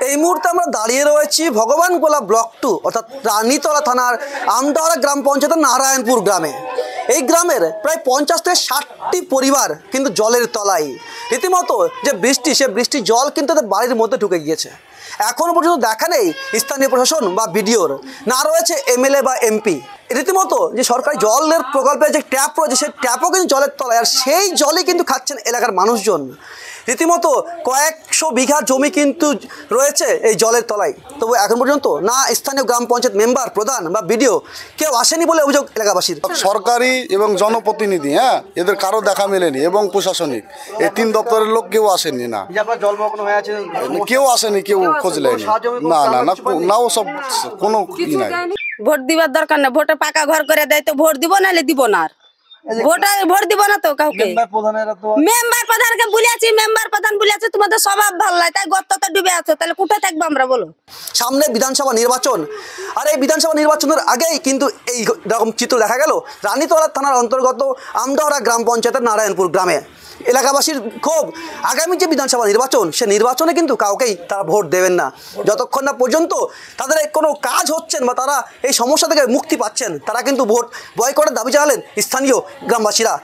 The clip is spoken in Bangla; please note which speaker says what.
Speaker 1: এই মুহূর্তে আমরা দাঁড়িয়ে রয়েছি ভগবানগোলা ব্লক 2 অর্থাৎ রানীতলা থানার আমডাওয়ারা গ্রাম পঞ্চায়েতের নারায়ণপুর গ্রামে। এই গ্রামের প্রায় 50 থেকে 60টি পরিবার কিন্তু জলের তলায়। রীতিমতো যে বৃষ্টি, সে বৃষ্টির জল কিন্তু তাদের বাড়ির মধ্যে ঢুকে গিয়েছে। এখনও পর্যন্ত দেখা নেই স্থানীয় প্রশাসন বা বিডিওর, না রয়েছে এমএলএ বা এমপি। রীতিমতো যে সরকারি জলের প্রকল্পের যে ট্যাপ রয়েছে, সেই ট্যাপও কিন্তু জলের তলায়, আর সেই জলই কিন্তু খাচ্ছেন এলাকার মানুষজন। রীতিমতো কয়েকশো বিঘা জমি কিন্তু রয়েছে এই জলের তলায়। তবু এখন পর্যন্ত না স্থানীয় গ্রাম পঞ্চায়েত মেম্বার, প্রধান বা বিডিও কেউ আসেনি বলে অভিযোগ এলাকাবাসীর।
Speaker 2: সরকারি এবং জনপ্রতিনিধি এদের কারো দেখা মেলেনি, এবং প্রশাসনিক এই 3 দপ্তরের লোক কেউ আসেনি। না
Speaker 1: জলমগ্ন হয়ে আছে,
Speaker 2: কেউ আসেনি, কেউ খোঁজ নেয়নি। না না না না, ও সব কোনো ই নাই।
Speaker 3: ভোট দিবার দরকার না, ভোটে পাকা ঘর করে দেয় তো ভোট দিব, নাহলে দিব না। ভোট দিব না তো কাউকে। মেম্বার প্রধানকে বলেছি, মেম্বার প্রধান বলেছি তোমাদের স্বভাব ভালো লাগে, তাই গর্ততে ডুবে আছো, তাহলে কোথায় থাকবো আমরা বলো?
Speaker 1: সামনে বিধানসভা নির্বাচন, আর এই বিধানসভা নির্বাচনের আগেই কিন্তু এই রকম চিত্র দেখা গেল রানীতলা থানার অন্তর্গত আমডাওয়ারা গ্রাম পঞ্চায়েতের নারায়ণপুর গ্রামে। এলাকাবাসীর ক্ষোভ, আগামী যে বিধানসভা নির্বাচন, সে নির্বাচনে কিন্তু কাউকেই তারা ভোট দেবেন না যতক্ষণ না পর্যন্ত তাদের কোনো কাজ হচ্ছেন বা তারা এই সমস্যা থেকে মুক্তি পাচ্ছেন। তারা কিন্তু ভোট বয়কটের দাবি জানালেন স্থানীয় গ্রামবাসীরা।